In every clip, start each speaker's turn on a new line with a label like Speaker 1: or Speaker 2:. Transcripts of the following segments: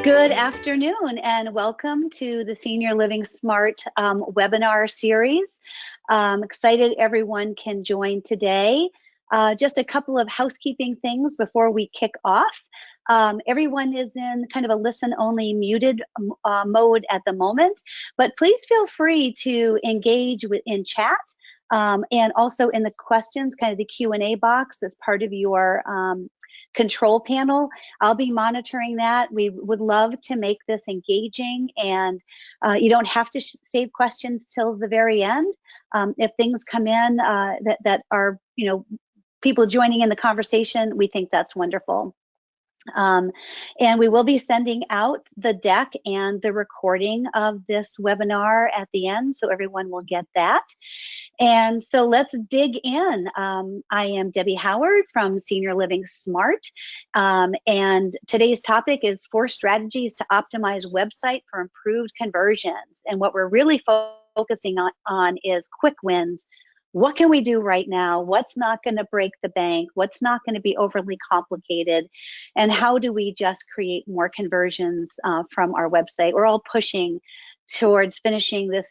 Speaker 1: Good afternoon and welcome to the Senior Living Smart webinar series. Excited everyone can join today. Just a couple of housekeeping things before we kick off. Everyone is in kind of a listen-only muted mode at the moment, but please feel free to engage in chat and also in the questions, kind of the Q&A box as part of your control panel. I'll be monitoring that. We would love to make this engaging, and you don't have to save questions till the very end. If things come in that are, people joining in the conversation, we think that's wonderful. And we will be sending out the deck and the recording of this webinar at the end, so everyone will get that. And so let's dig in. I am Debbie Howard from Senior Living Smart, and today's topic is 4 strategies to optimize website for improved conversions. And what we're really focusing on is quick wins. What can we do right now? What's not going to break the bank? What's not going to be overly complicated? And how do we just create more conversions from our website? We're all pushing towards finishing this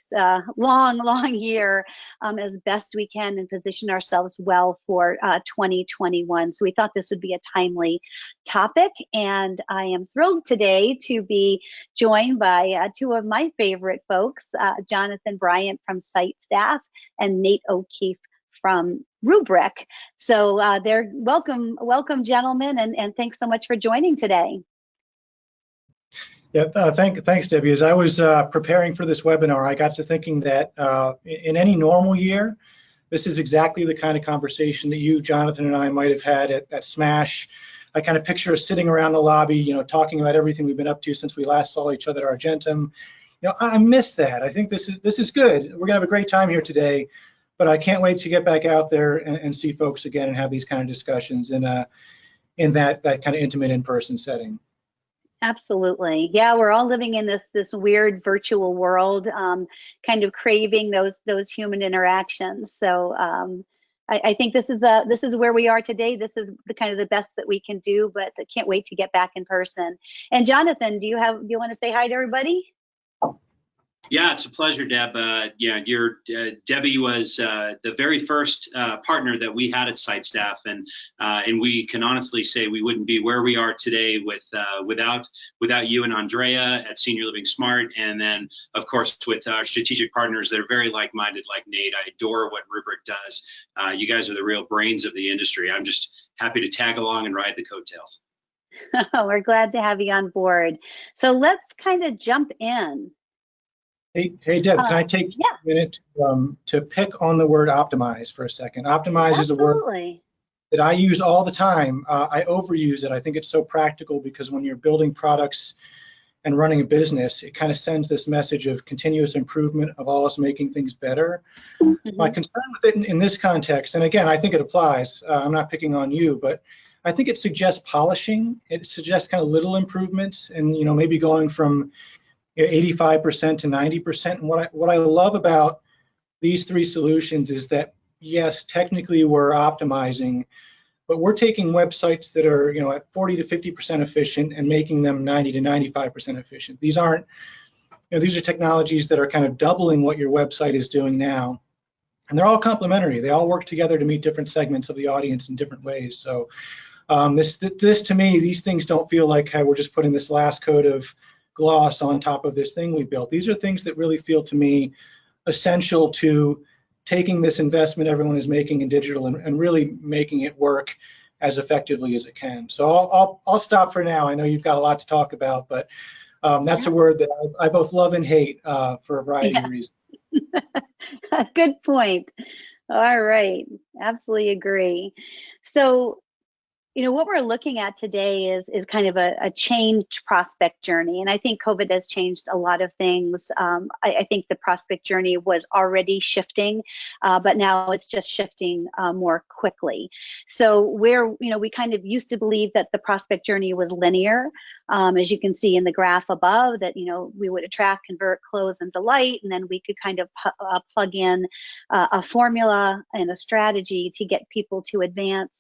Speaker 1: long year as best we can and position ourselves well for 2021. So we thought this would be a timely topic, and I am thrilled today to be joined by 2 of my favorite folks, Jonathan Bryant from Site Staff and Nate O'Keefe from Rubric. So they're welcome gentlemen, and thanks so much for joining today.
Speaker 2: Yeah, thanks, Debbie. As I was preparing for this webinar, I got to thinking that in any normal year, this is exactly the kind of conversation that you, Jonathan, and I might have had at Smash. I kind of picture us sitting around the lobby, talking about everything we've been up to since we last saw each other at Argentum. I miss that. I think this is good. We're gonna have a great time here today, but I can't wait to get back out there and see folks again and have these kind of discussions in that kind of intimate in-person setting.
Speaker 1: Absolutely. Yeah, we're all living in this weird virtual world, kind of craving those human interactions. So I think this is where we are today. This is the kind of the best that we can do, but I can't wait to get back in person. And Jonathan, do you want to say hi to everybody?
Speaker 3: Yeah, it's a pleasure, Deb. Debbie was the very first partner that we had at Site Staff, and we can honestly say we wouldn't be where we are today without you and Andrea at Senior Living Smart, and then of course with our strategic partners that are very like-minded, like Nate. I adore what Rubric does. You guys are the real brains of the industry. I'm just happy to tag along and ride the coattails.
Speaker 1: We're glad to have you on board. So let's kind of jump in.
Speaker 2: Hey Deb, can I take a minute to pick on the word optimize for a second? Optimize is a word that I use all the time. I overuse it. I think it's so practical because when you're building products and running a business, it kind of sends this message of continuous improvement, of all us making things better. Mm-hmm. My concern with it in this context, and again, I think it applies, I'm not picking on you, but I think it suggests polishing. It suggests kind of little improvements and maybe going from 85% to 90%. And what I love about these 3 solutions is that, yes, technically we're optimizing, but we're taking websites that are at 40 to 50% efficient and making them 90 to 95% efficient. These aren't, these are technologies that are kind of doubling what your website is doing now. And they're all complementary. They all work together to meet different segments of the audience in different ways. So this to me, these things don't feel like how we're just putting this last coat of gloss on top of this thing we built. These are things that really feel to me essential to taking this investment everyone is making in digital and really making it work as effectively as it can. So I'll stop for now. I know you've got a lot to talk about, but that's a word that I both love and hate for a variety of reasons.
Speaker 1: Good point. All right, absolutely agree. So what we're looking at today is kind of a changed prospect journey. And I think COVID has changed a lot of things. I think the prospect journey was already shifting, but now it's just shifting more quickly. So we kind of used to believe that the prospect journey was linear. As you can see in the graph above, that, we would attract, convert, close, and delight, and then we could kind of plug in a formula and a strategy to get people to advance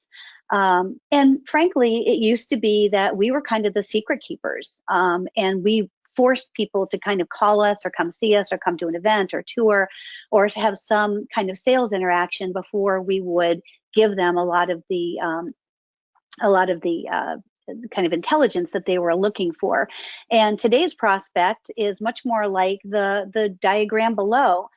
Speaker 1: And frankly, it used to be that we were kind of the secret keepers, and we forced people to kind of call us or come see us or come to an event or tour or to have some kind of sales interaction before we would give them a lot of the kind of intelligence that they were looking for. And today's prospect is much more like the diagram below.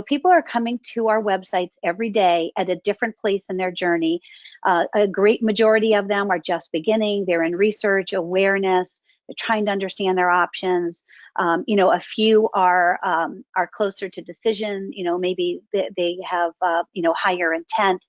Speaker 1: People are coming to our websites every day at a different place in their journey. A great majority of them are just beginning. They're in research, awareness. They're trying to understand their options. A few are closer to decision. Maybe they have higher intent.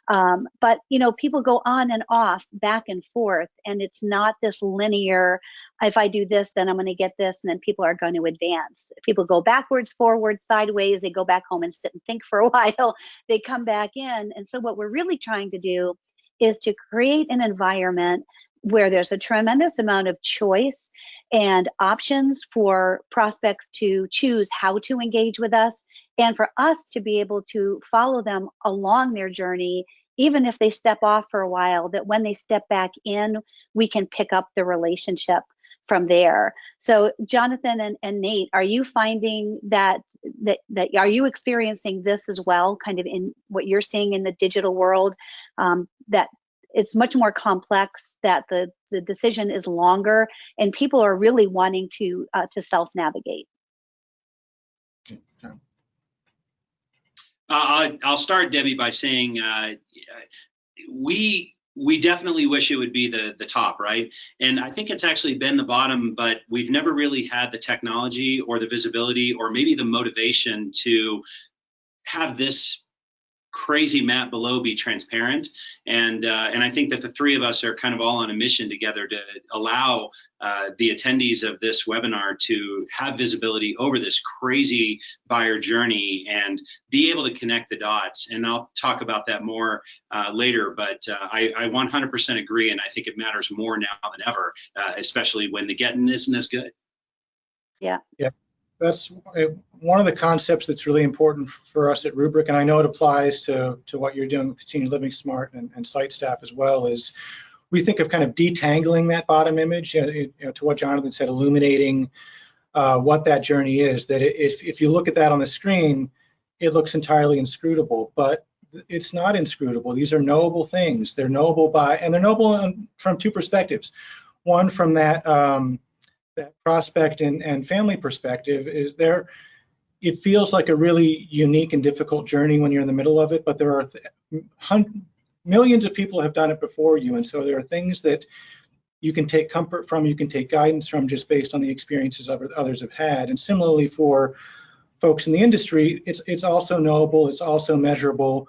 Speaker 1: But people go on and off, back and forth, and it's not this linear, if I do this, then I'm going to get this, and then people are going to advance. People go backwards, forwards, sideways, they go back home and sit and think for a while, they come back in. And so what we're really trying to do is to create an environment where there's a tremendous amount of choice and options for prospects to choose how to engage with us, and for us to be able to follow them along their journey, even if they step off for a while, that when they step back in, we can pick up the relationship from there. So Jonathan and Nate, are you finding that are you experiencing this as well, kind of in what you're seeing in the digital world, that it's much more complex, that the decision is longer, and people are really wanting to self-navigate?
Speaker 3: I'll start, Debbie, by saying we definitely wish it would be the top, right? And I think it's actually been the bottom, but we've never really had the technology or the visibility or maybe the motivation to have this crazy map below be transparent. And I think that the three of us are kind of all on a mission together to allow the attendees of this webinar to have visibility over this crazy buyer journey and be able to connect the dots. And I'll talk about that more later, but I 100% agree, and I think it matters more now than ever, especially when the getting isn't as good.
Speaker 1: Yeah.
Speaker 2: Yeah. That's one of the concepts that's really important for us at Rubric, and I know it applies to what you're doing with Senior Living Smart and site staff as well, is we think of kind of detangling that bottom image, to what Jonathan said, illuminating what that journey is, that if you look at that on the screen, it looks entirely inscrutable, but it's not inscrutable. These are knowable things. They're knowable and they're knowable from two perspectives. One, from that prospect and family perspective, is there, it feels like a really unique and difficult journey when you're in the middle of it, but there are millions of people have done it before you, and so there are things that you can take comfort from, you can take guidance from, just based on the experiences others have had. And similarly for folks in the industry, it's also knowable, it's also measurable,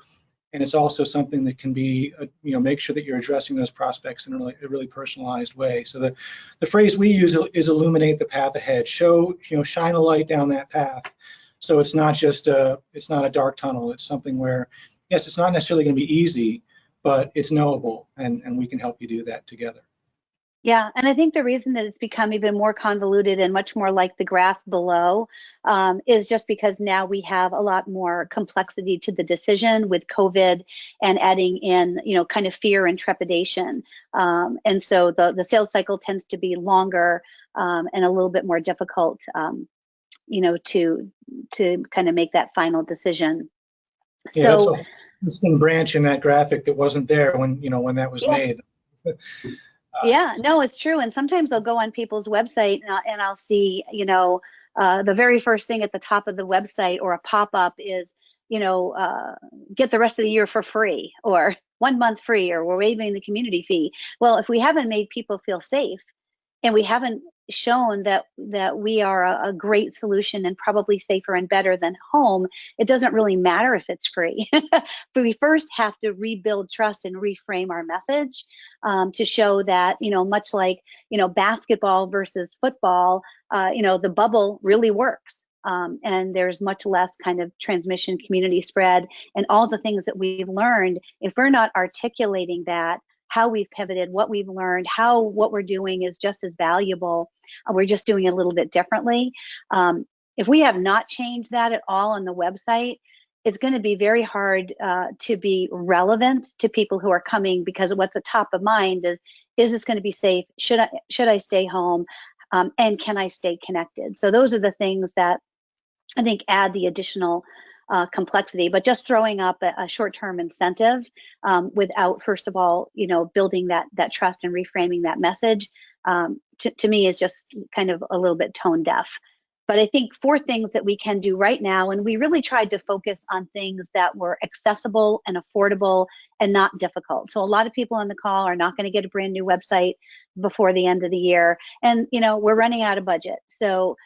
Speaker 2: and it's also something that can be, make sure that you're addressing those prospects in a really personalized way. So the phrase we use is illuminate the path ahead. Shine a light down that path. So it's not just it's not a dark tunnel. It's something where, yes, it's not necessarily going to be easy, but it's knowable, and we can help you do that together.
Speaker 1: Yeah, and I think the reason that it's become even more convoluted and much more like the graph below is just because now we have a lot more complexity to the decision with COVID and adding in, kind of fear and trepidation. And so the sales cycle tends to be longer and a little bit more difficult, to kind of make that final decision.
Speaker 2: Yeah, so that's a interesting branch in that graphic that wasn't there when that was made.
Speaker 1: Yeah, no, it's true. And sometimes I'll go on people's website and I'll see, the very first thing at the top of the website or a pop-up is, get the rest of the year for free, or 1 month free, or we're waiving the community fee. Well, if we haven't made people feel safe and we haven't shown that we are a great solution and probably safer and better than home, it doesn't really matter if it's free. But we first have to rebuild trust and reframe our message to show that, much like, basketball versus football, the bubble really works. And there's much less kind of transmission, community spread, and all the things that we've learned. If we're not articulating that, how we've pivoted, what we've learned, how what we're doing is just as valuable, we're just doing it a little bit differently. If we have not changed that at all on the website, it's going to be very hard to be relevant to people who are coming, because what's at top of mind is this going to be safe? Should I stay home? And can I stay connected? So those are the things that I think add the additional complexity. But just throwing up a short-term incentive without, first of all, building that trust and reframing that message, to me is just kind of a little bit tone deaf. But I think 4 things that we can do right now, and we really tried to focus on things that were accessible and affordable and not difficult. So a lot of people on the call are not going to get a brand new website before the end of the year. And, we're running out of budget. So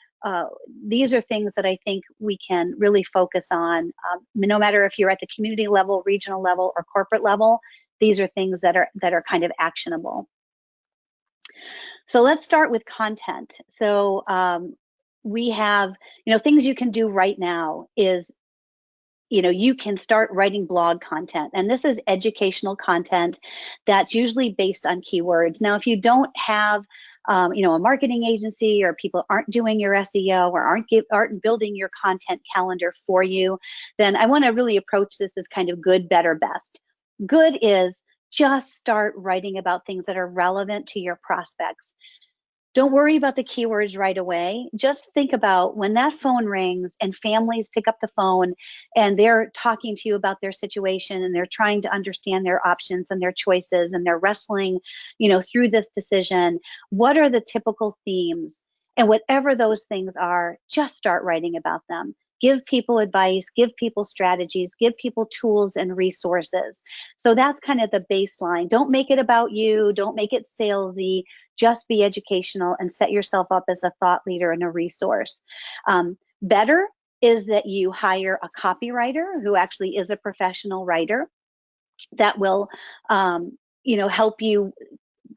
Speaker 1: these are things that I think we can really focus on. No matter if you're at the community level, regional level, or corporate level, these are things that are kind of actionable. So let's start with content. So we have, things you can do right now is, you can start writing blog content, and this is educational content that's usually based on keywords. Now, if you don't have, a marketing agency, or people aren't doing your SEO, or aren't building your content calendar for you, then I want to really approach this as kind of good, better, best. Good is just start writing about things that are relevant to your prospects. Don't worry about the keywords right away. Just think about when that phone rings and families pick up the phone and they're talking to you about their situation, and they're trying to understand their options and their choices, and they're wrestling, through this decision. What are the typical themes? And whatever those things are, just start writing about them. Give people advice, give people strategies, give people tools and resources. So that's kind of the baseline. Don't make it about you. Don't make it salesy. Just be educational and set yourself up as a thought leader and a resource. Better is that you hire a copywriter who actually is a professional writer that will, help you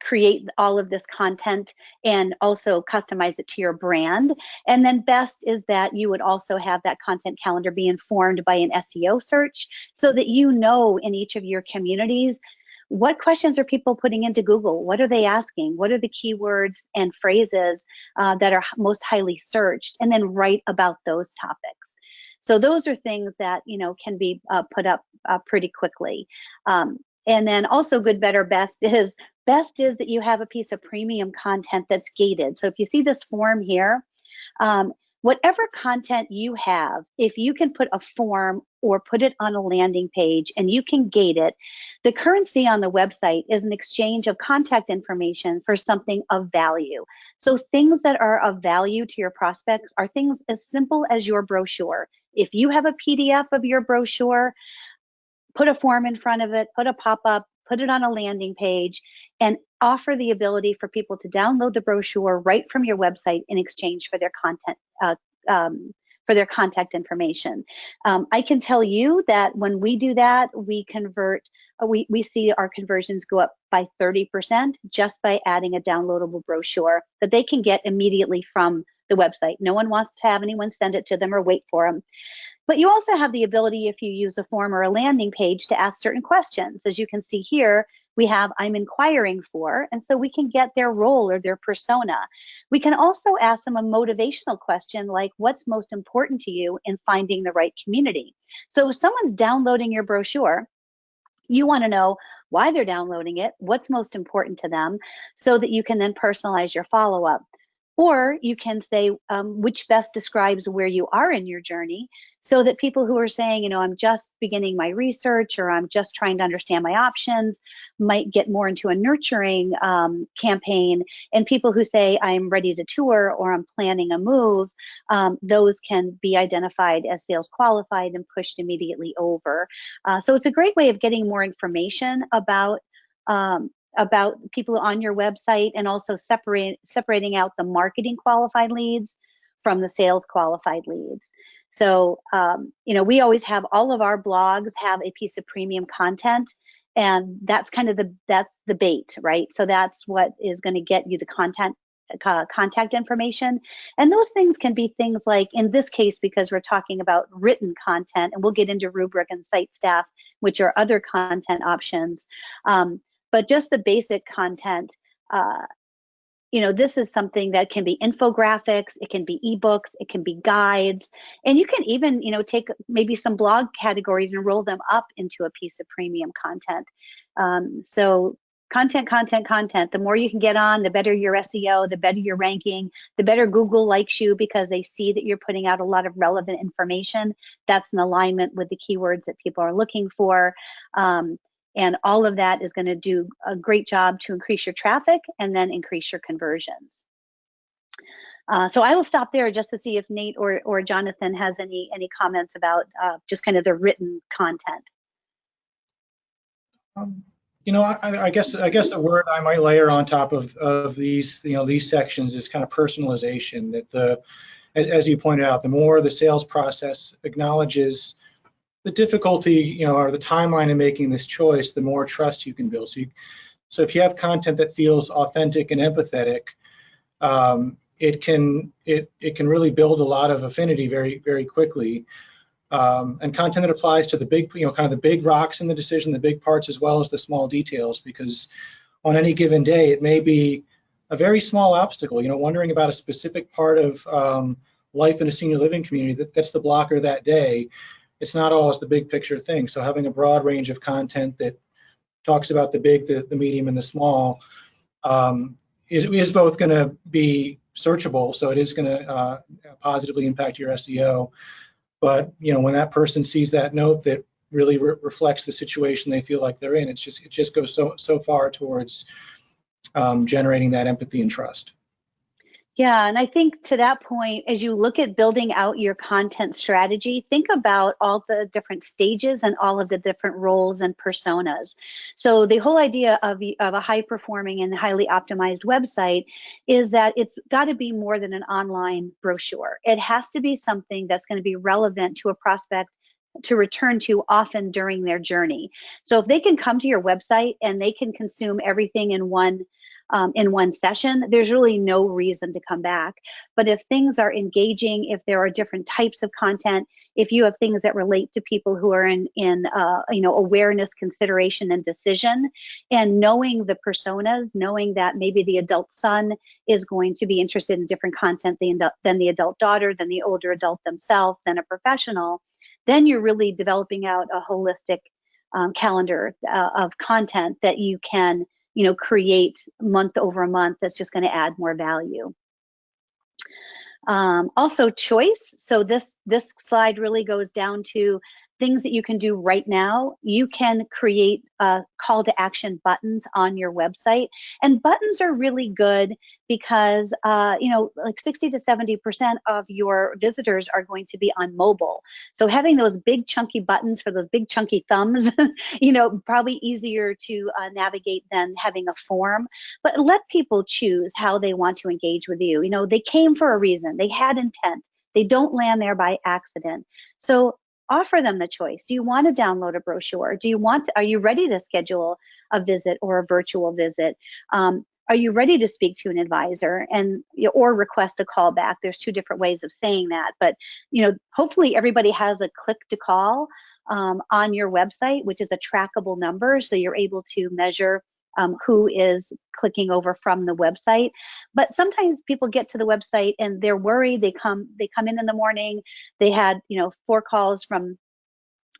Speaker 1: create all of this content and also customize it to your brand. And then best is that you would also have that content calendar be informed by an SEO search, so that in each of your communities, what questions are people putting into Google? What are they asking? What are the keywords and phrases that are most highly searched? And then write about those topics. So those are things that can be put up pretty quickly. And then also good, better, best is that you have a piece of premium content that's gated. So if you see this form here, whatever content you have, if you can put a form or put it on a landing page and you can gate it, the currency on the website is an exchange of contact information for something of value. So things that are of value to your prospects are things as simple as your brochure. If you have a PDF of your brochure, put a form in front of it, put a pop-up, put it on a landing page, and offer the ability for people to download the brochure right from your website in exchange for their content, for their contact information. I can tell you that when we do that, we convert. We see our conversions go up by 30% just by adding a downloadable brochure that they can get immediately from the website. No one wants to have anyone send it to them or wait for them. But you also have the ability, if you use a form or a landing page, to ask certain questions. As you can see here, we have I'm inquiring for, and so we can get their role or their persona. We can also ask them a motivational question like, what's most important to you in finding the right community? So if someone's downloading your brochure, you want to know why they're downloading it, what's most important to them, so that you can then personalize your follow-up. Or you can say which best describes where you are in your journey, so that people who are saying, I'm just beginning my research, or I'm just trying to understand my options, might get more into a nurturing campaign. And people who say, I'm ready to tour, or I'm planning a move, those can be identified as sales qualified and pushed immediately over. So it's a great way of getting more information about people on your website, and also separating out the marketing qualified leads from the sales qualified leads. So, we always have all of our blogs have a piece of premium content, and that's kind of that's the bait, right? So that's what is going to get you the contact information. And those things can be things like, in this case, because we're talking about written content, and we'll get into rubric and site staff, which are other content options. But just the basic content, this is something that can be infographics, it can be ebooks, it can be guides, and you can even, take maybe some blog categories and roll them up into a piece of premium content. So content. The more you can get on, the better your SEO, the better your ranking, the better Google likes you because they see that you're putting out a lot of relevant information that's in alignment with the keywords that people are looking for. And all of that is going to do a great job to increase your traffic and then increase your conversions. So I will stop there just to see if Nate or Jonathan has any comments about just kind of the written content.
Speaker 2: I guess the word I might layer on top of these these sections is kind of personalization. That as you pointed out, the more the sales process acknowledges the difficulty, or the timeline in making this choice, the more trust you can build. So if you have content that feels authentic and empathetic, it can really build a lot of affinity very, very quickly. And content that applies to the big, kind of the big rocks in the decision, the big parts, as well as the small details, because on any given day, it may be a very small obstacle, wondering about a specific part of life in a senior living community that's the blocker that day. It's not always the big picture thing. So having a broad range of content that talks about the big, the medium, and the small is both going to be searchable, so it is going to positively impact your SEO. But when that person sees that note that really reflects the situation they feel like they're in, it just goes so far towards generating that empathy and trust.
Speaker 1: Yeah, and I think to that point, as you look at building out your content strategy, think about all the different stages and all of the different roles and personas. So the whole idea of a high-performing and highly optimized website is that it's got to be more than an online brochure. It has to be something that's going to be relevant to a prospect to return to often during their journey. So if they can come to your website and they can consume everything in one session, there's really no reason to come back. But if things are engaging, if there are different types of content, if you have things that relate to people who are in awareness, consideration, and decision, and knowing the personas, knowing that maybe the adult son is going to be interested in different content than the adult daughter, than the older adult themselves, than a professional, then you're really developing out a holistic calendar of content that you can create month over month that's just going to add more value. Also choice. So this slide really goes down to things that you can do right now. You can create call to action buttons on your website, and buttons are really good because like 60 to 70% of your visitors are going to be on mobile. So having those big chunky buttons for those big chunky thumbs, probably easier to navigate than having a form. But let people choose how they want to engage with you. They came for a reason. They had intent. They don't land there by accident. So offer them the choice. Do you want to download a brochure? Are you ready to schedule a visit or a virtual visit? Are you ready to speak to an advisor or request a call back? There's two different ways of saying that, but hopefully everybody has a click to call on your website, which is a trackable number, so you're able to measure who is clicking over from the website. But sometimes people get to the website and they're worried. They come in the morning. They had 4 calls from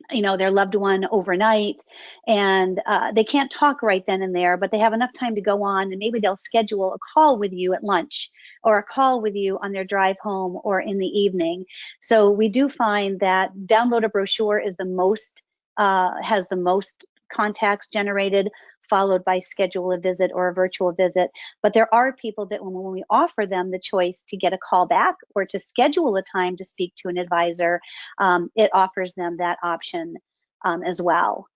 Speaker 1: their loved one overnight, and they can't talk right then and there, but they have enough time to go on, and maybe they'll schedule a call with you at lunch or a call with you on their drive home or in the evening. So we do find that download a brochure is has the most contacts generated, followed by schedule a visit or a virtual visit. But there are people that when we offer them the choice to get a call back or to schedule a time to speak to an advisor, it offers them that option as well.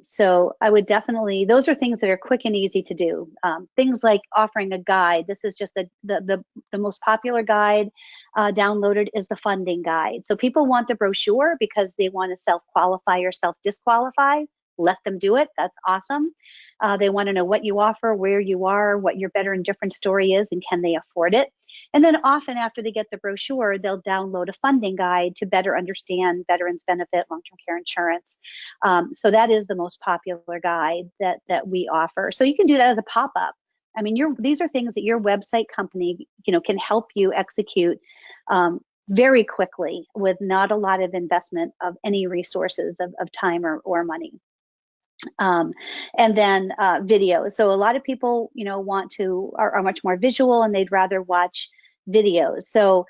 Speaker 1: So I would definitely, those are things that are quick and easy to do. Things like offering a guide. This is just the most popular guide downloaded is the funding guide. So people want the brochure because they want to self-qualify or self-disqualify. Let them do it. That's awesome. They want to know what you offer, where you are, what your better and different story is, and can they afford it? And then often after they get the brochure, they'll download a funding guide to better understand veterans benefit, long-term care insurance. So that is the most popular guide that we offer. So you can do that as a pop-up. I mean, these are things that your website company, can help you execute very quickly with not a lot of investment of any resources of time or money. And then video. So a lot of people, are much more visual, and they'd rather watch videos. So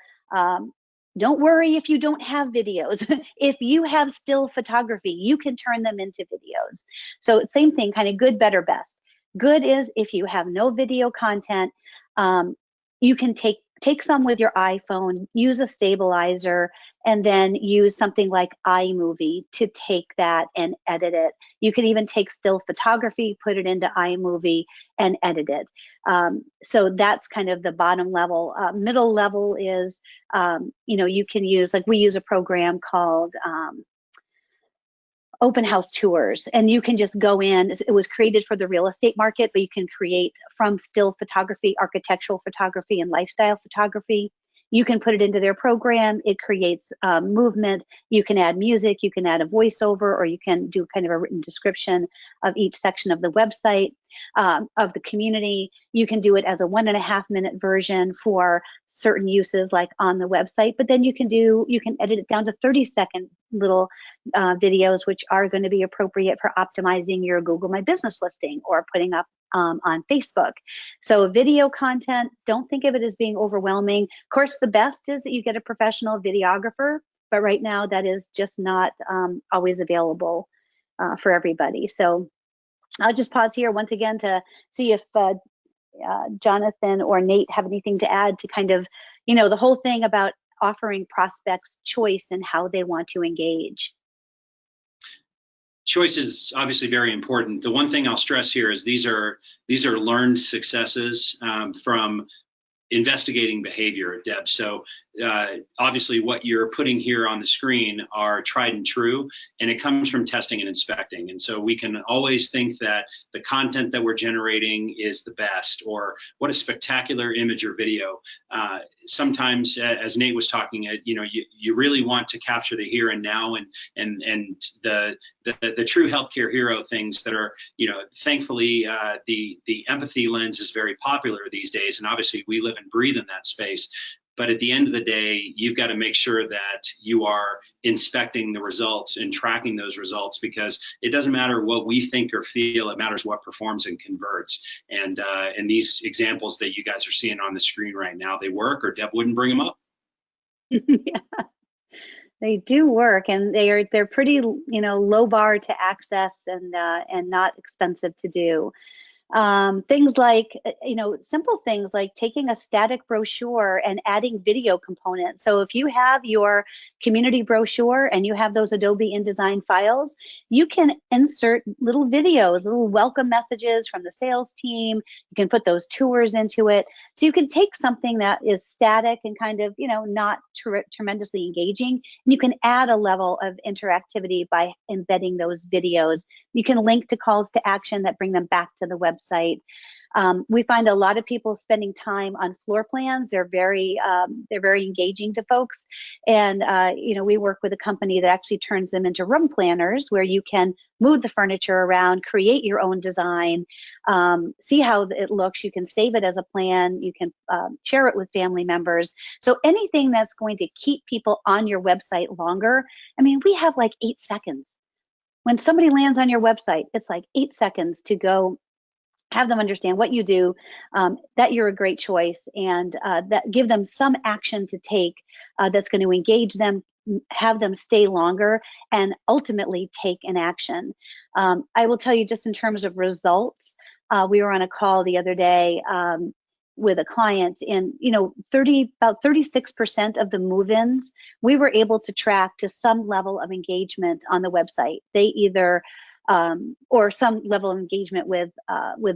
Speaker 1: don't worry if you don't have videos. If you have still photography, you can turn them into videos. So same thing, kind of good, better, best. Good is if you have no video content, you can take some with your iPhone, use a stabilizer, and then use something like iMovie to take that and edit it. You can even take still photography, put it into iMovie, and edit it. So that's kind of the bottom level. Middle level is, you can use, like we use a program called open house tours, and you can just go in. It was created for the real estate market, but you can create from still photography, architectural photography, and lifestyle photography. You can put it into their program. It creates movement. You can add music, you can add a voiceover, or you can do kind of a written description of each section of the website, of the community. You can do it as a 1.5-minute version for certain uses like on the website, but then you can edit it down to 30-second little videos, which are going to be appropriate for optimizing your Google My Business listing or putting up on Facebook. So video content, don't think of it as being overwhelming. Of course, the best is that you get a professional videographer, but right now that is just not always available for everybody. So I'll just pause here once again to see if Jonathan or Nate have anything to add to kind of, the whole thing about offering prospects choice and how they want to engage.
Speaker 3: Choice is obviously very important. The one thing I'll stress here is these are learned successes from investigating behavior, Deb. So obviously what you're putting here on the screen are tried and true, and it comes from testing and inspecting. And so we can always think that the content that we're generating is the best, or what a spectacular image or video. Sometimes, as Nate was talking, you really want to capture the here and now, and the true healthcare hero things that are, thankfully the empathy lens is very popular these days, and obviously we live and breathe in that space. But at the end of the day, you've got to make sure that you are inspecting the results and tracking those results, because it doesn't matter what we think or feel, it matters what performs and converts. And these examples that you guys are seeing on the screen right now, they work, or Deb wouldn't bring them up.
Speaker 1: Yeah, they do work, and they're pretty, low bar to access and not expensive to do. Things like, simple things like taking a static brochure and adding video components. So if you have your community brochure and you have those Adobe InDesign files, you can insert little videos, little welcome messages from the sales team. You can put those tours into it. So you can take something that is static and kind of, not tremendously engaging, and you can add a level of interactivity by embedding those videos. You can link to calls to action that bring them back to the website. We find a lot of people spending time on floor plans. They're very engaging to folks, and we work with a company that actually turns them into room planners, where you can move the furniture around, create your own design, see how it looks. You can save it as a plan. You can share it with family members. So anything that's going to keep people on your website longer. I mean, we have like 8 seconds. When somebody lands on your website, it's like 8 seconds to go have them understand what you do, that you're a great choice, and that give them some action to take that's going to engage them, have them stay longer, and ultimately take an action. I will tell you, just in terms of results, we were on a call the other day with a client, and about 36% of the move-ins we were able to track to some level of engagement on the website. They either or some level of engagement with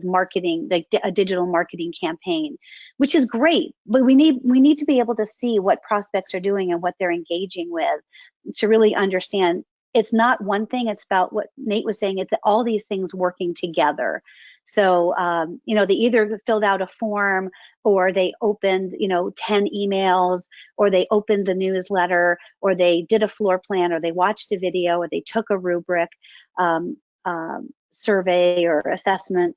Speaker 1: marketing, like a digital marketing campaign, which is great. But we need to be able to see what prospects are doing and what they're engaging with to really understand. It's not one thing. It's about what Nate was saying. It's all these things working together. So, they either filled out a form, or they opened, 10 emails, or they opened the newsletter, or they did a floor plan, or they watched a video, or they took a rubric survey or assessment.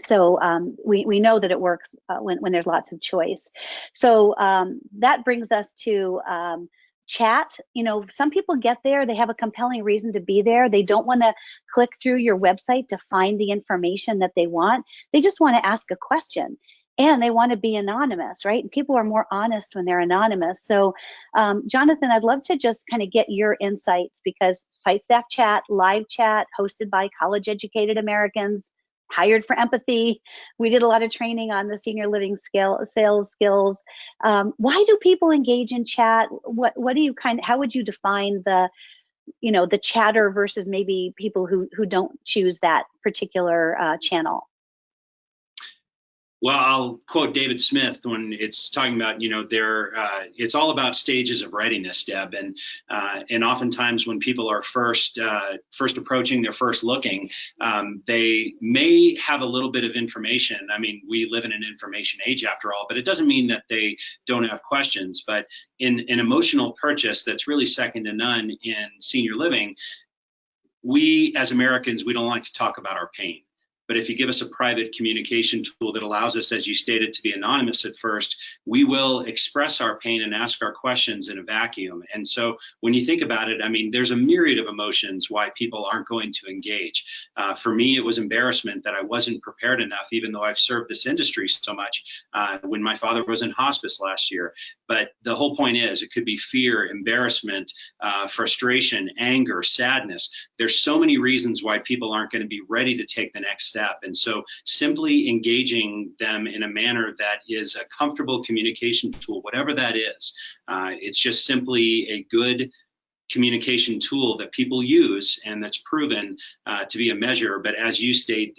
Speaker 1: So we know that it works when there's lots of choice. So that brings us to chat. You know, some people get there, they have a compelling reason to be there. They don't want to click through your website to find the information that they want. They just want to ask a question. And they want to be anonymous, right? And people are more honest when they're anonymous. So, Jonathan, I'd love to just kind of get your insights, because Site Staff Chat, live chat, hosted by college-educated Americans, hired for empathy. We did a lot of training on the senior living sales skills. Why do people engage in chat? What do you how would you define the, you know, the chatter versus maybe people who don't choose that particular channel?
Speaker 3: Well, I'll quote David Smith when it's talking about, you know, it's all about stages of readiness, Deb, and oftentimes when people are first approaching, they're first looking, they may have a little bit of information. I mean, we live in an information age after all, but it doesn't mean that they don't have questions. But in an emotional purchase that's really second to none in senior living, we as Americans, we don't like to talk about our pain. But if you give us a private communication tool that allows us, as you stated, to be anonymous at first, we will express our pain and ask our questions in a vacuum. And so when you think about it, I mean, there's a myriad of emotions why people aren't going to engage. For me, it was embarrassment that I wasn't prepared enough, even though I've served this industry so much, when my father was in hospice last year. But the whole point is, it could be fear, embarrassment, frustration, anger, sadness. There's so many reasons why people aren't going to be ready to take the next step. And so simply engaging them in a manner that is a comfortable communication tool, whatever that is, it's just simply a good communication tool that people use and that's proven to be a measure. But as you state,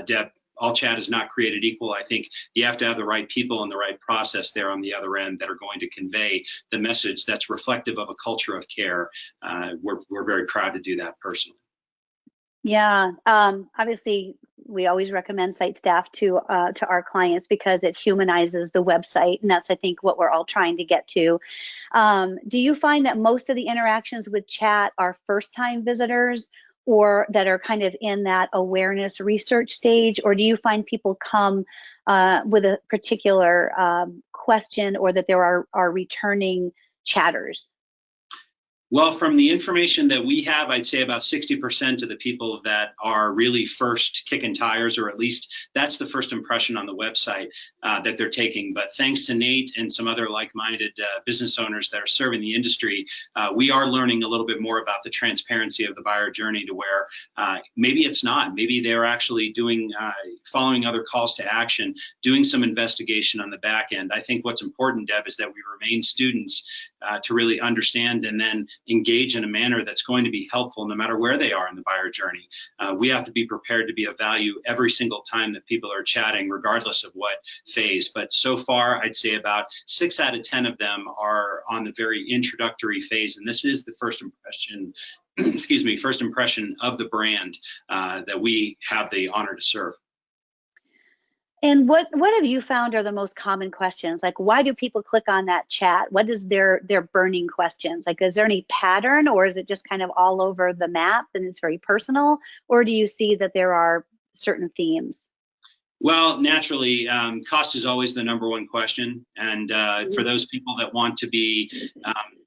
Speaker 3: Deb, all chat is not created equal. I think you have to have the right people and the right process there on the other end that are going to convey the message that's reflective of a culture of care. We're very proud to do that personally.
Speaker 1: Yeah, obviously, we always recommend Site Staff to our clients because it humanizes the website, and that's, I think, what we're all trying to get to. Do you find that most of the interactions with chat are first-time visitors, or that are kind of in that awareness research stage, or do you find people come with a particular question, or that there are returning chatters?
Speaker 3: Well, from the information that we have, I'd say about 60% of the people that are really first kicking tires, or at least that's the first impression on the website that they're taking. But thanks to Nate and some other like-minded business owners that are serving the industry, we are learning a little bit more about the transparency of the buyer journey, to where maybe it's not. Maybe they're actually doing, following other calls to action, doing some investigation on the back end. I think what's important, Deb, is that we remain students to really understand and then engage in a manner that's going to be helpful no matter where they are in the buyer journey. We have to be prepared to be of value every single time that people are chatting, regardless of what phase. But so far, I'd say about 6 out of 10 of them are on the very introductory phase. And this is the first impression, excuse me, first impression of the brand that we have the honor to serve.
Speaker 1: And what have you found are the most common questions? Like, why do people click on that chat? What is their burning questions? Like, is there any pattern, or is it just kind of all over the map and it's very personal? Or do you see that there are certain themes?
Speaker 3: Well, naturally, cost is always the number one question. And for those people that want to be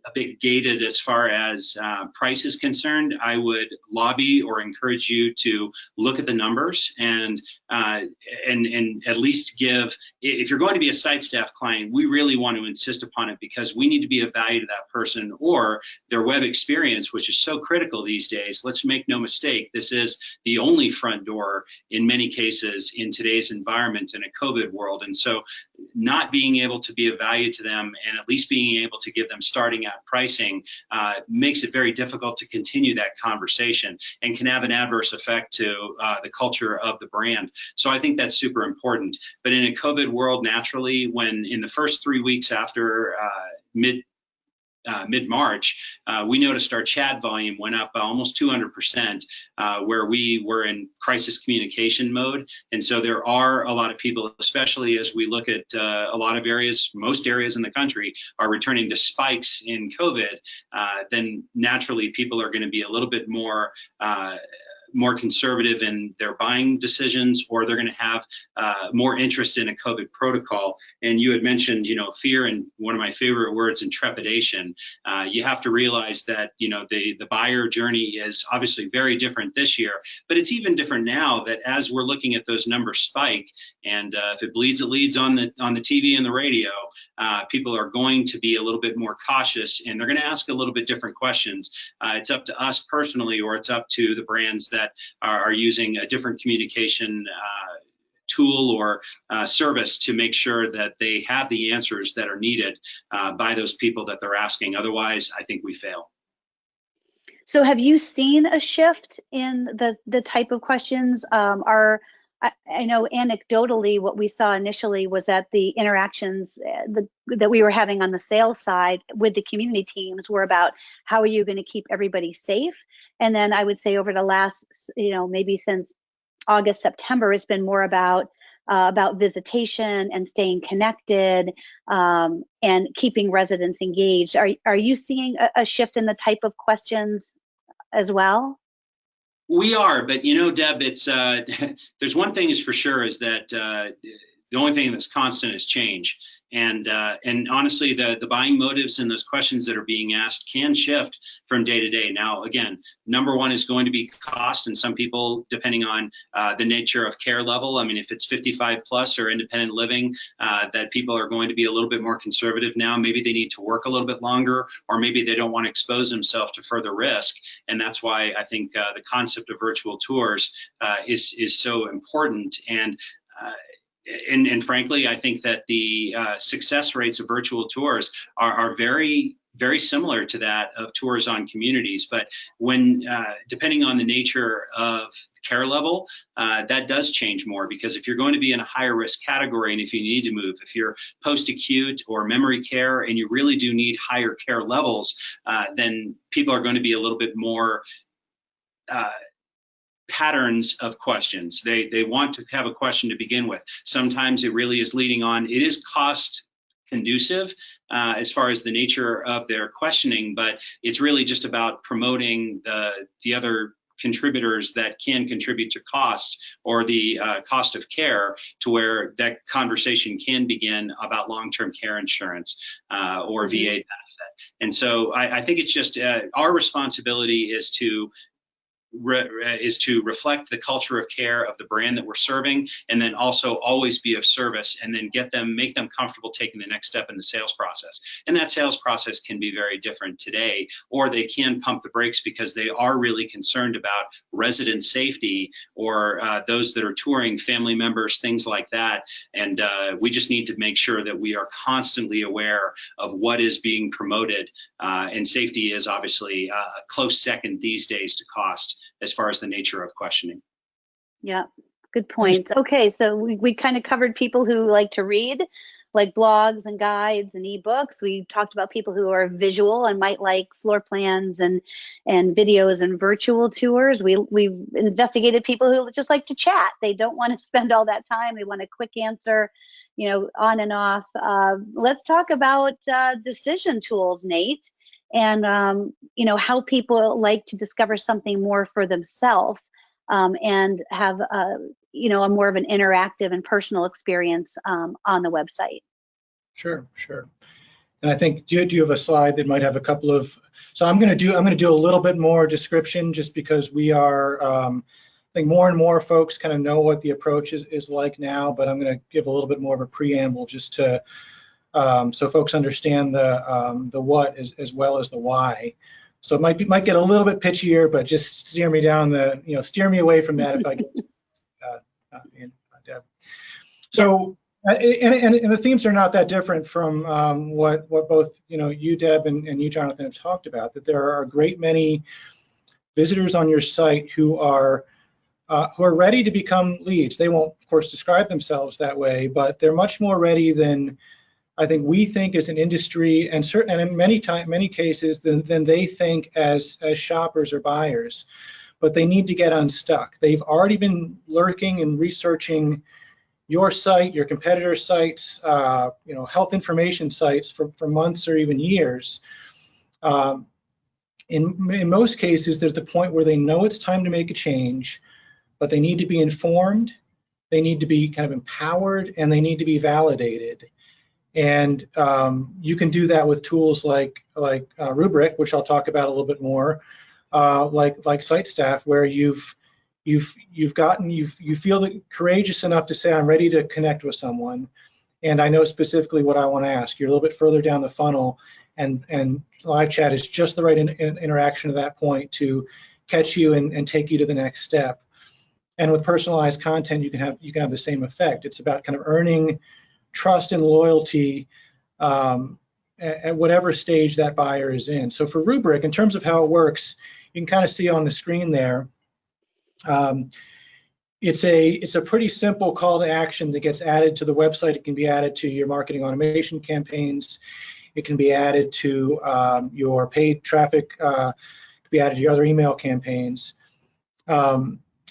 Speaker 3: a bit gated as far as price is concerned, I would lobby or encourage you to look at the numbers and at least give, if you're going to be a site staff client, we really want to insist upon it, because we need to be of value to that person or their web experience, which is so critical these days. Let's make no mistake, this is the only front door in many cases in today's environment in a COVID world. And so not being able to be of value to them, and at least being able to give them starting out pricing, makes it very difficult to continue that conversation, and can have an adverse effect to the culture of the brand. So I think that's super important. But in a COVID world, naturally, when in the first 3 weeks after mid-March, we noticed our chat volume went up by almost 200%, where we were in crisis communication mode. And so there are a lot of people, especially as we look at a lot of areas, most areas in the country are returning to spikes in COVID, then naturally people are going to be a little bit more more conservative in their buying decisions, or they're going to have more interest in a COVID protocol. And you had mentioned, fear, and one of my favorite words, and trepidation. You have to realize that, the buyer journey is obviously very different this year, but it's even different now that as we're looking at those numbers spike, and if it bleeds, it leads on the TV and the radio, people are going to be a little bit more cautious, and they're going to ask a little bit different questions. It's up to us personally, or it's up to the brands that are using a different communication tool or service to make sure that they have the answers that are needed by those people that they're asking. Otherwise, I think we fail.
Speaker 1: So have you seen a shift in the type of questions? I know anecdotally what we saw initially was that the interactions that we were having on the sales side with the community teams were about how are you going to keep everybody safe? And then I would say over the last, maybe since August, September, it's been more about visitation and staying connected and keeping residents engaged. Are you seeing a shift in the type of questions as well?
Speaker 3: We are, but Deb, it's there's one thing is for sure, is that the only thing that's constant is change. And honestly, the buying motives and those questions that are being asked can shift from day to day. Now, again, number one is going to be cost, and some people, depending on the nature of care level, I mean, if it's 55 plus or independent living, that people are going to be a little bit more conservative now. Maybe they need to work a little bit longer, or maybe they don't want to expose themselves to further risk. And that's why I think the concept of virtual tours is so important. And frankly, I think that the success rates of virtual tours are very, very similar to that of tours on communities. But when, depending on the nature of care level, that does change more, because if you're going to be in a higher risk category, and if you need to move, if you're post-acute or memory care and you really do need higher care levels, then people are going to be a little bit more patterns of questions. They want to have a question to begin with. Sometimes it really is leading on. It is cost conducive as far as the nature of their questioning, but it's really just about promoting the other contributors that can contribute to cost, or the cost of care, to where that conversation can begin about long-term care insurance or VA benefit. And so I think it's just our responsibility is to reflect the culture of care of the brand that we're serving, and then also always be of service, and then make them comfortable taking the next step in the sales process. And that sales process can be very different today, or they can pump the brakes because they are really concerned about resident safety, or those that are touring, family members, things like that. And we just need to make sure that we are constantly aware of what is being promoted, and safety is obviously a close second these days to cost, as far as the nature of questioning.
Speaker 1: Yeah, good point. Okay, so we kind of covered people who like to read, like blogs and guides and ebooks. We talked about people who are visual and might like floor plans and videos and virtual tours. We've investigated people who just like to chat. They don't want to spend all that time. They want a quick answer, on and off. Let's talk about decision tools, Nate. And how people like to discover something more for themselves, and have a more of an interactive and personal experience on the website.
Speaker 2: Sure. And I think do you have a slide that might have a couple of? So I'm going to do a little bit more description, just because we are. I think more and more folks kind of know what the approach is like now, but I'm going to give a little bit more of a preamble just to. So folks understand the what as well as the why. So it might get a little bit pitchier, but just steer me away from that if I get. Deb. So and the themes are not that different from what both you, Deb, and you, Jonathan, have talked about. That there are a great many visitors on your site who are ready to become leads. They won't, of course, describe themselves that way, but they're much more ready than I think we think as an industry, and in many cases than they think as shoppers or buyers. But they need to get unstuck. They've already been lurking and researching your site, your competitor sites, health information sites for months or even years. In most cases, they're at the point where they know it's time to make a change, but they need to be informed, they need to be kind of empowered, and they need to be validated. And you can do that with tools like Rubric, which I'll talk about a little bit more, like SiteStaff, where you feel courageous enough to say, I'm ready to connect with someone, and I know specifically what I want to ask. You're a little bit further down the funnel, and live chat is just the right interaction at that point to catch you and take you to the next step. And with personalized content, you can have the same effect. It's about kind of earning trust and loyalty at whatever stage that buyer is in. So for Rubric, in terms of how it works, you can kind of see on the screen there. It's a pretty simple call to action that gets added to the website. It can be added to your marketing automation campaigns. It can be added to your paid traffic. It can be added to your other email campaigns.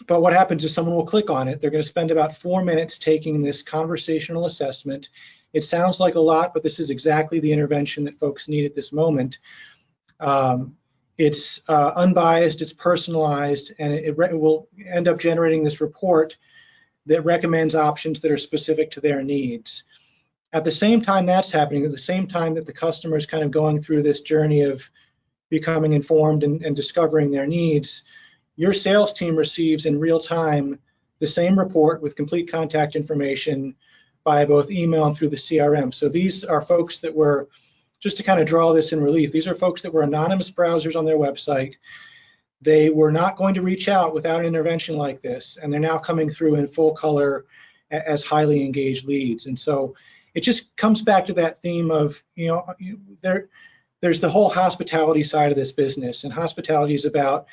Speaker 2: But what happens is someone will click on it. They're going to spend about 4 minutes taking this conversational assessment. It sounds like a lot, but this is exactly the intervention that folks need at this moment. It's unbiased, it's personalized, and it will end up generating this report that recommends options that are specific to their needs. At the same time that's happening, at the same time that the customer is kind of going through this journey of becoming informed and discovering their needs, your sales team receives in real time the same report with complete contact information by both email and through the CRM. So these are folks that were, just to kind of draw this in relief, these are folks that were anonymous browsers on their website. They were not going to reach out without an intervention like this, and they're now coming through in full color as highly engaged leads. And so it just comes back to that theme of, there's the whole hospitality side of this business, and hospitality is about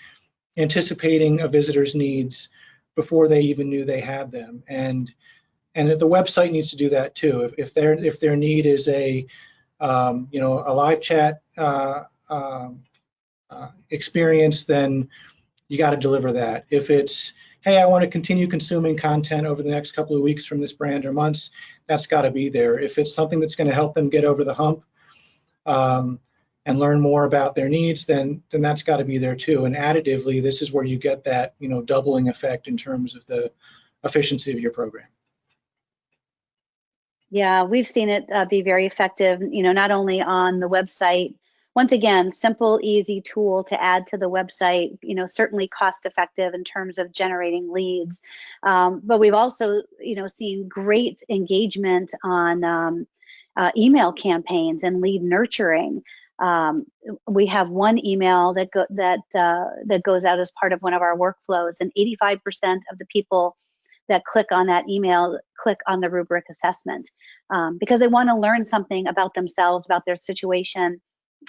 Speaker 2: anticipating a visitor's needs before they even knew they had them, and the website needs to do that too. If their need is a live chat experience, then you got to deliver that. If it's, hey, I want to continue consuming content over the next couple of weeks from this brand or months, that's got to be there. If it's something that's going to help them get over the hump and learn more about their needs, then that's got to be there too. And additively, this is where you get that doubling effect in terms of the efficiency of your program.
Speaker 1: Yeah, we've seen it be very effective, not only on the website. Once again, simple, easy tool to add to the website, certainly cost effective in terms of generating leads. But we've also, seen great engagement on email campaigns and lead nurturing. We have one email that goes out as part of one of our workflows, and 85% of the people that click on that email click on the Rubric assessment because they want to learn something about themselves, about their situation,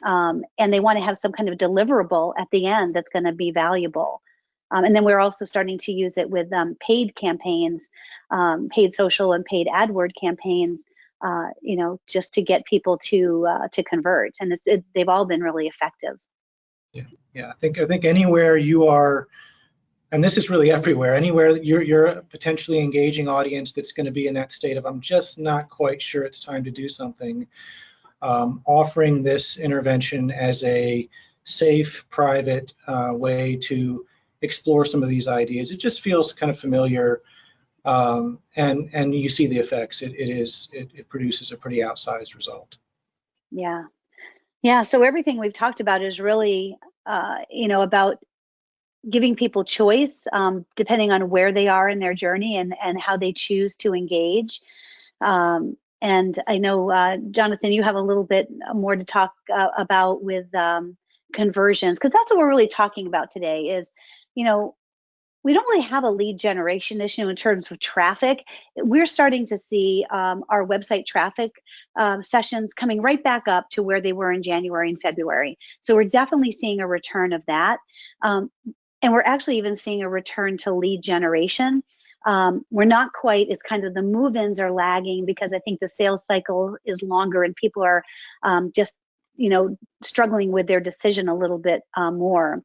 Speaker 1: and they want to have some kind of deliverable at the end that's going to be valuable. And then we're also starting to use it with paid campaigns, paid social and paid AdWord campaigns, just to get people to convert. And they've all been really effective.
Speaker 2: Yeah. I think anywhere you are, and this is really everywhere, anywhere you're a potentially engaging audience that's going to be in that state of, I'm just not quite sure it's time to do something, offering this intervention as a safe, private way to explore some of these ideas. It just feels kind of familiar, and you see the effects. It produces a pretty outsized result. Yeah.
Speaker 1: So everything we've talked about is really, about giving people choice, depending on where they are in their journey and how they choose to engage. And I know, Jonathan, you have a little bit more to talk about with conversions, because that's what we're really talking about today is, we don't really have a lead generation issue in terms of traffic. We're starting to see our website traffic sessions coming right back up to where they were in January and February. So we're definitely seeing a return of that. And we're actually even seeing a return to lead generation. We're not quite, it's kind of the move-ins are lagging because I think the sales cycle is longer and people are just, struggling with their decision a little bit more.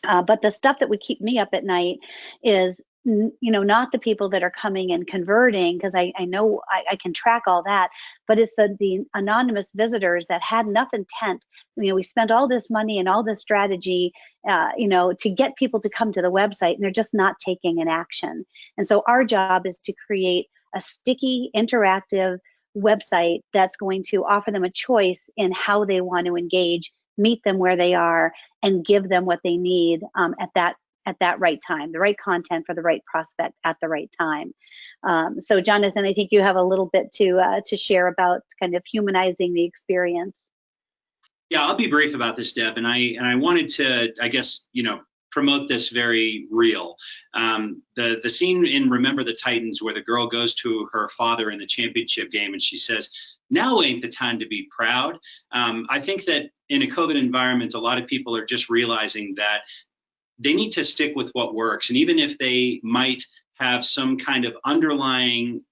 Speaker 1: But the stuff that would keep me up at night is not the people that are coming and converting, because I know I can track all that, but it's the anonymous visitors that had enough intent. We spent all this money and all this strategy, to get people to come to the website, and they're just not taking an action. And so our job is to create a sticky, interactive website that's going to offer them a choice in how they want to engage, meet them where they are, and give them what they need at that right time, the right content for the right prospect at the right time. So Jonathan, I think you have a little bit to share about kind of humanizing the experience.
Speaker 3: Yeah, I'll be brief about this, Deb, and I wanted to, I guess, promote this very real. The scene in Remember the Titans where the girl goes to her father in the championship game and she says, "Now ain't the time to be proud." I think that in a COVID environment, a lot of people are just realizing that they need to stick with what works. And even if they might have some kind of underlying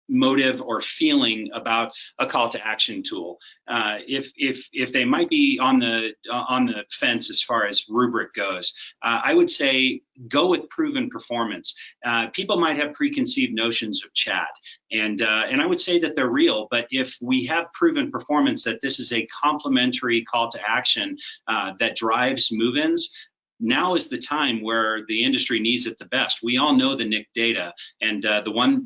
Speaker 3: motive or feeling about a call to action tool, if they might be on the fence as far as rubric goes, I would say go with proven performance. People might have preconceived notions of chat, and I would say that they're real. But if we have proven performance that this is a complementary call to action that drives move-ins, now is the time where the industry needs it the best. We all know the NIC data, and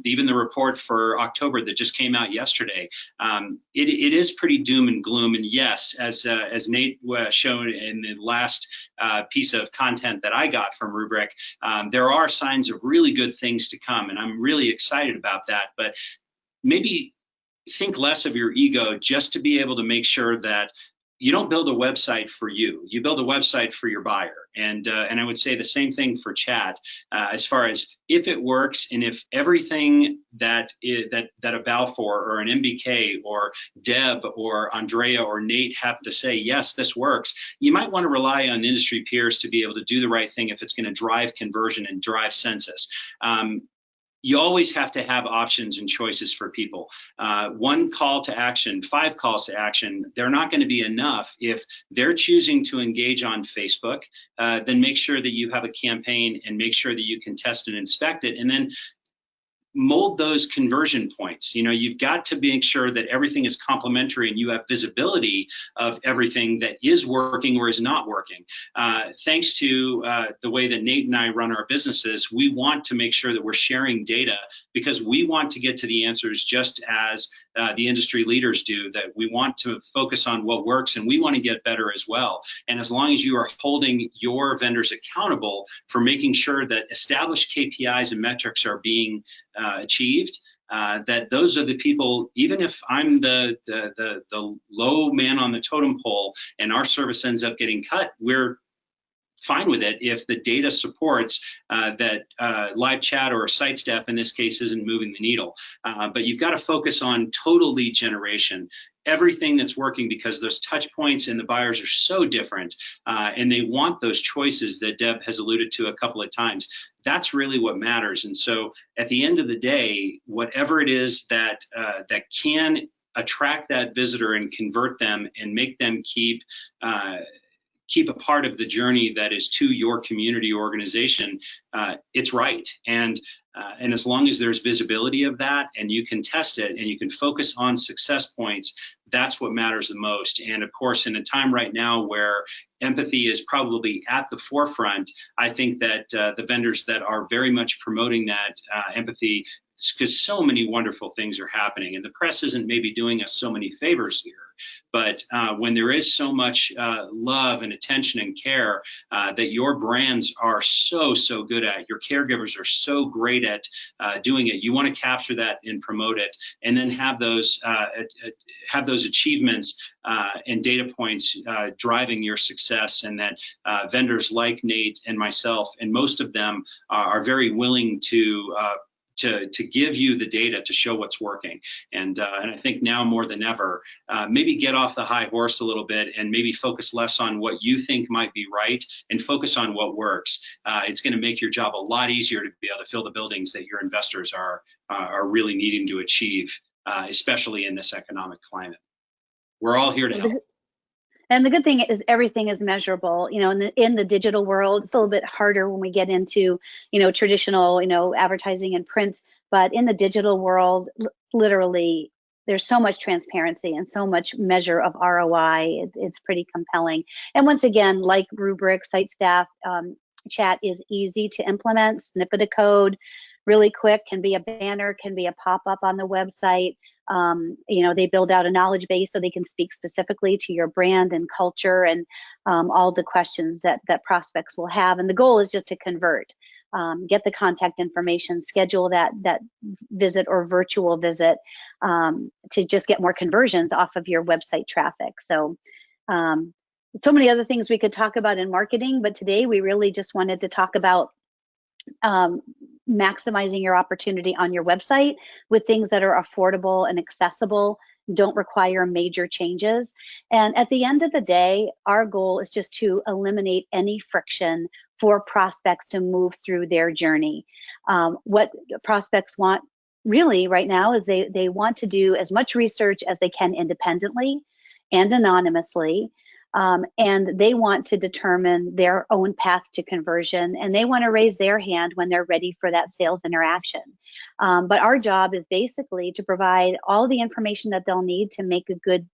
Speaker 3: even the report for October that just came out yesterday, it is pretty doom and gloom. And yes, as Nate showed in the last piece of content that I got from Rubric, there are signs of really good things to come, and I'm really excited about that. But maybe think less of your ego just to be able to make sure that you don't build a website for you. You build a website for your buyer. And I would say the same thing for chat, as far as if it works, and if everything that a Balfour or an MBK or Deb or Andrea or Nate have to say, yes, this works, you might want to rely on industry peers to be able to do the right thing if it's going to drive conversion and drive census. You always have to have options and choices for people. One call to action, 5 calls to action, they're not going to be enough. If they're choosing to engage on Facebook, then make sure that you have a campaign and make sure that you can test and inspect it, and then mold those conversion points. You've got to make sure that everything is complementary and you have visibility of everything that is working or is not working. Thanks to the way that Nate and I run our businesses, we want to make sure that we're sharing data because we want to get to the answers just as the industry leaders do, that we want to focus on what works and we want to get better as well. And as long as you are holding your vendors accountable for making sure that established KPIs and metrics are being achieved, that those are the people, even if I'm the low man on the totem pole and our service ends up getting cut, we're fine with it if the data supports that live chat or site staff in this case isn't moving the needle. But you've got to focus on total lead generation, everything that's working, because those touch points and the buyers are so different, and they want those choices that Deb has alluded to a couple of times. That's really what matters. And so at the end of the day, whatever it is that can attract that visitor and convert them and make them keep a part of the journey that is to your community organization, it's right. And as long as there's visibility of that and you can test it and you can focus on success points, that's what matters the most. And of course, in a time right now where empathy is probably at the forefront, I think that the vendors that are very much promoting that empathy, because so many wonderful things are happening, and the press isn't maybe doing us so many favors here. But when there is so much love and attention and care that your brands are so good at, your caregivers are so great at doing it, you want to capture that and promote it, and then have those achievements and data points driving your success, and that vendors like Nate and myself, and most of them are very willing to give you the data to show what's working. And I think now more than ever, maybe get off the high horse a little bit and maybe focus less on what you think might be right and focus on what works. It's going to make your job a lot easier to be able to fill the buildings that your investors are really needing to achieve, especially in this economic climate. We're all here to help.
Speaker 1: And the good thing is everything is measurable. In the digital world, it's a little bit harder when we get into, traditional, advertising and print. But in the digital world, literally, there's so much transparency and so much measure of ROI. It's pretty compelling. And once again, like Rubrik, SiteStaff, chat is easy to implement. Snippet of code, really quick, can be a banner, can be a pop-up on the website. They build out a knowledge base so they can speak specifically to your brand and culture and all the questions that prospects will have. And the goal is just to convert, get the contact information, schedule that visit or virtual visit to just get more conversions off of your website traffic. So many other things we could talk about in marketing, but today we really just wanted to talk about maximizing your opportunity on your website with things that are affordable and accessible, don't require major changes. And at the end of the day, our goal is just to eliminate any friction for prospects to move through their journey. What prospects want really right now is they want to do as much research as they can independently and anonymously. And they want to determine their own path to conversion, and they want to raise their hand when they're ready for that sales interaction. But our job is basically to provide all the information that they'll need to make a good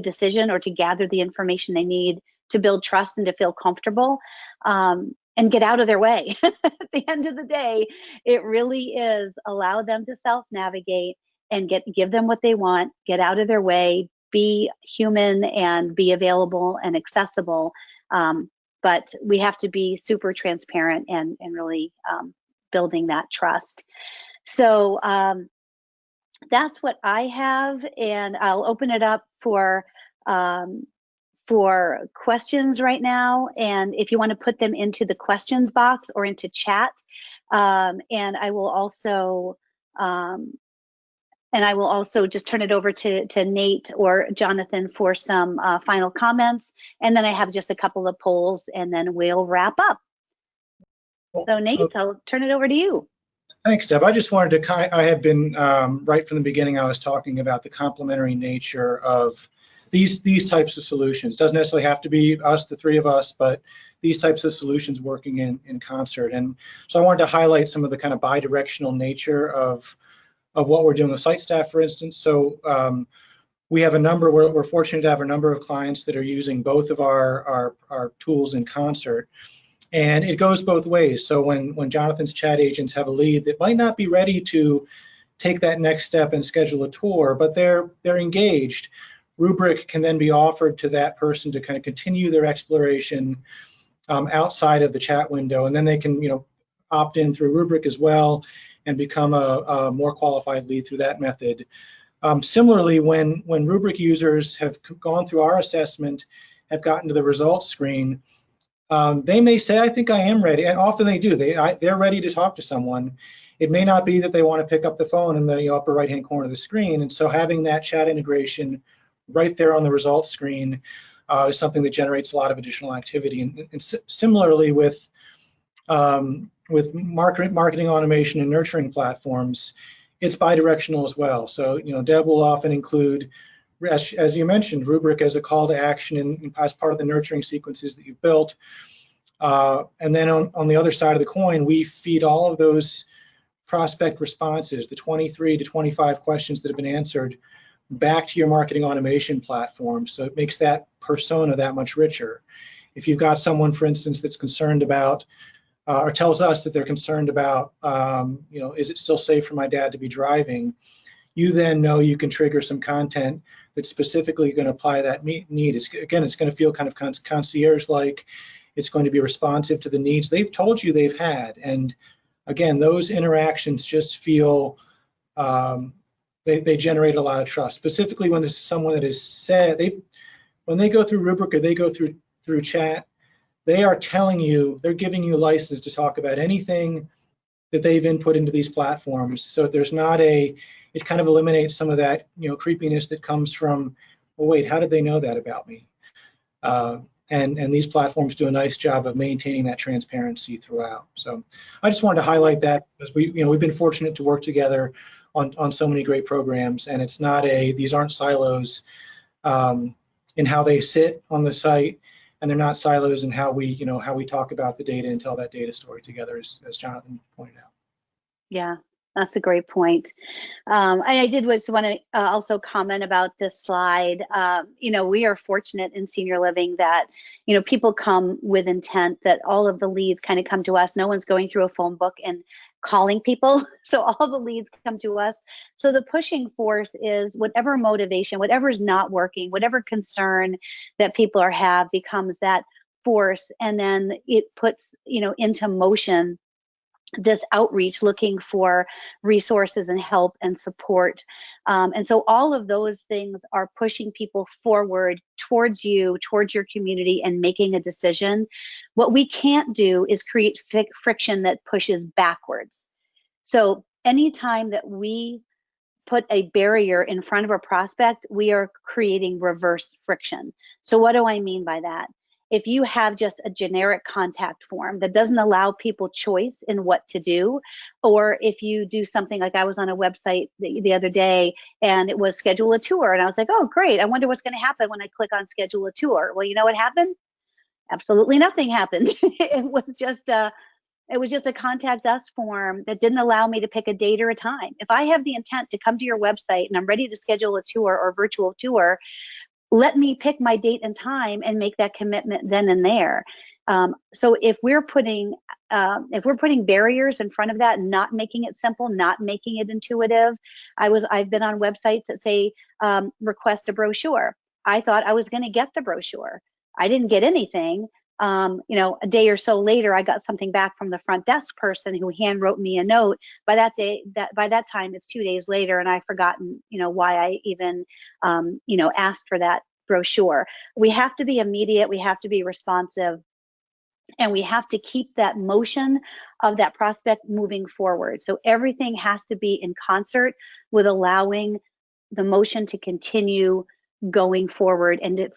Speaker 1: decision, or to gather the information they need to build trust and to feel comfortable, and get out of their way. At the end of the day, it really is allow them to self-navigate and give them what they want, get out of their way, be human and be available and accessible. But we have to be super transparent and really building that trust. So that's what I have, and I'll open it up for questions right now. And if you want to put them into the questions box or into chat, and I will also just turn it over to Nate or Jonathan for some final comments. And then I have just a couple of polls, and then we'll wrap up. So Nate, I'll turn it over to you.
Speaker 2: Thanks, Deb. I just wanted to, I have been, right from the beginning, I was talking about the complementary nature of these types of solutions. Doesn't necessarily have to be us, the three of us, but these types of solutions working in concert. And so I wanted to highlight some of the kind of bi-directional nature of what we're doing with SiteStaff, for instance. So we have we're fortunate to have a number of clients that are using both of our tools in concert. And it goes both ways. So when Jonathan's chat agents have a lead that might not be ready to take that next step and schedule a tour, but they're engaged, Rubrik can then be offered to that person to kind of continue their exploration outside of the chat window. And then they can, opt in through Rubrik as well and become a more qualified lead through that method. Similarly, when Rubrik users have gone through our assessment, have gotten to the results screen, they may say, I think I am ready, and often they do. They're ready to talk to someone. It may not be that they want to pick up the phone in the upper right-hand corner of the screen, and so having that chat integration right there on the results screen is something that generates a lot of additional activity. And similarly with marketing automation and nurturing platforms, it's bi-directional as well. So Deb will often include, as you mentioned, Rubrik as a call to action as part of the nurturing sequences that you've built. And then on the other side of the coin, we feed all of those prospect responses, the 23 to 25 questions that have been answered, back to your marketing automation platform. So it makes that persona that much richer. If you've got someone, for instance, that's concerned about or tells us that they're concerned about, is it still safe for my dad to be driving? You then know you can trigger some content that's specifically going to apply to that need. It's going to feel kind of concierge-like. It's going to be responsive to the needs they've told you they've had. And again, those interactions just feel, they generate a lot of trust. Specifically when this is someone that has said, when they go through Rubrik or they go through chat, they are telling you, they're giving you license to talk about anything that they've input into these platforms. So there's not it kind of eliminates some of that creepiness that comes from, well, wait, how did they know that about me? And these platforms do a nice job of maintaining that transparency throughout. So I just wanted to highlight that because we've been fortunate to work together on so many great programs, and it's not these aren't silos. in how they sit on the site, and they're not silos in how we, how we talk about the data and tell that data story together, as Jonathan pointed out.
Speaker 1: Yeah, that's a great point. I did just want to also comment about this slide. We are fortunate in senior living that, people come with intent, that all of the leads kind of come to us. No one's going through a phone book and calling people. So all the leads come to us. So the pushing force is whatever motivation, whatever is not working, whatever concern that people have becomes that force. And then it puts, into motion this outreach, looking for resources and help and support. And so all of those things are pushing people forward towards you, towards your community, and making a decision. What we can't do is create friction that pushes backwards. So anytime that we put a barrier in front of a prospect, we are creating reverse friction. So what do I mean by that? If you have just a generic contact form that doesn't allow people choice in what to do, or if you do something like, I was on a website the other day and it was schedule a tour, and I was like, oh great, I wonder what's going to happen when I click on schedule a tour. Well, you know what happened? Absolutely nothing happened. It was just a contact us form that didn't allow me to pick a date or a time. If I have the intent to come to your website and I'm ready to schedule a tour or virtual tour, let me pick my date and time and make that commitment then and there. So if we're putting barriers in front of that, not making it simple, not making it intuitive. I've been on websites that say request a brochure. I thought I was going to get the brochure. I didn't get anything. A day or so later, I got something back from the front desk person who hand wrote me a note. By that time, it's 2 days later, and I've forgotten, why I even, asked for that brochure. We have to be immediate. We have to be responsive, and we have to keep that motion of that prospect moving forward. So everything has to be in concert with allowing the motion to continue going forward, and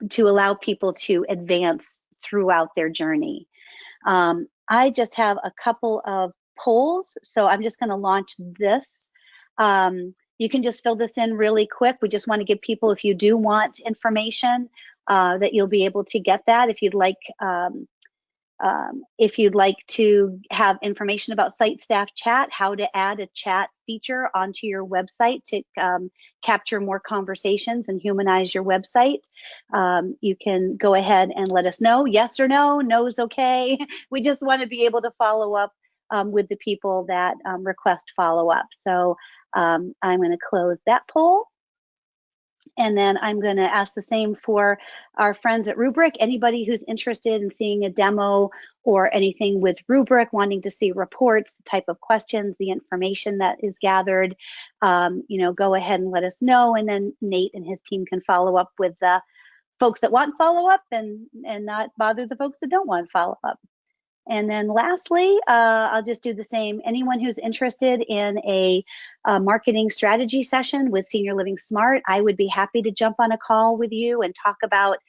Speaker 1: to allow people to advance throughout their journey. I just have a couple of polls, so I'm just going to launch this. You can just fill this in really quick. We just want to give people, if you do want information, that you'll be able to get that. If you'd like to have information about site staff chat, how to add a chat feature onto your website to capture more conversations and humanize your website, you can go ahead and let us know. Yes or no, no's okay. We just want to be able to follow up with the people that request follow-up. So I'm going to close that poll. And then I'm going to ask the same for our friends at Rubric. Anybody who's interested in seeing a demo or anything with Rubric, wanting to see reports, the type of questions, the information that is gathered, go ahead and let us know. And then Nate and his team can follow up with the folks that want follow-up and not bother the folks that don't want follow-up. And then lastly, I'll just do the same. Anyone who's interested in a marketing strategy session with Senior Living Smart, I would be happy to jump on a call with you and talk about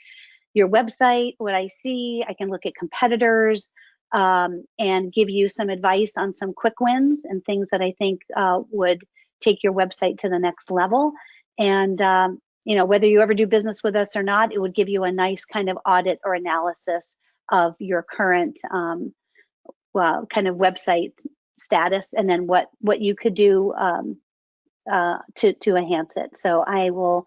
Speaker 1: your website, what I see. I can look at competitors and give you some advice on some quick wins and things that I think would take your website to the next level. And whether you ever do business with us or not, it would give you a nice kind of audit or analysis of your current kind of website status, and then what you could do to enhance it. So I will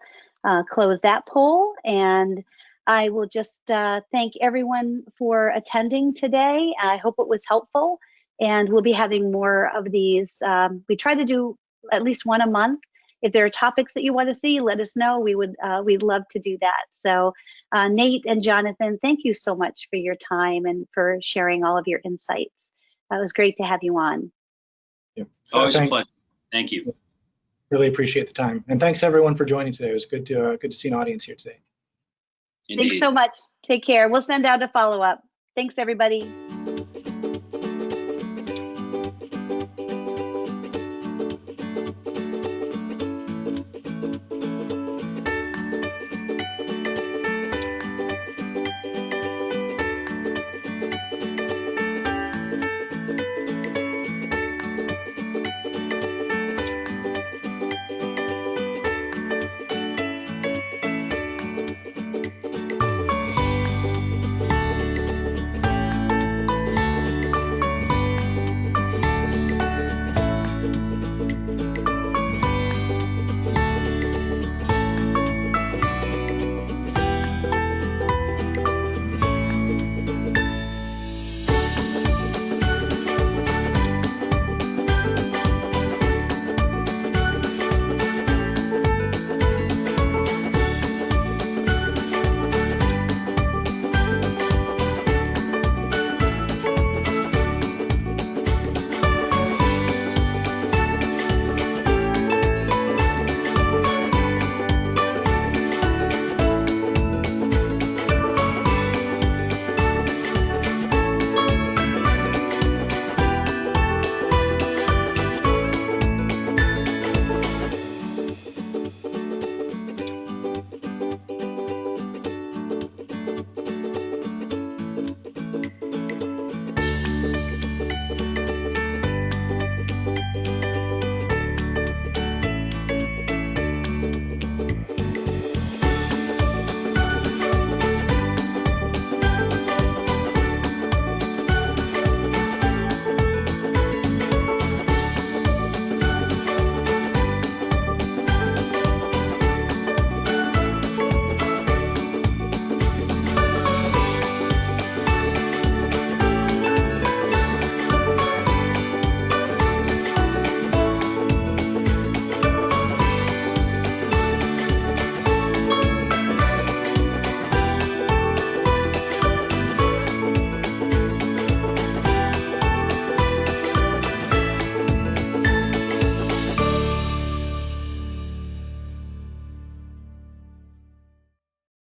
Speaker 1: close that poll, and I will just thank everyone for attending today. I hope it was helpful, and we'll be having more of these. We try to do at least one a month. If there are topics that you want to see, let us know. We'd love to do that. So Nate and Jonathan, thank you so much for your time and for sharing all of your insights. It was great to have you on.
Speaker 2: Yep.
Speaker 3: Always a pleasure. Thank you.
Speaker 2: Really appreciate the time. And thanks everyone for joining today. It was good to see an audience here today.
Speaker 3: Indeed.
Speaker 1: Thanks so much. Take care. We'll send out a follow-up. Thanks, everybody.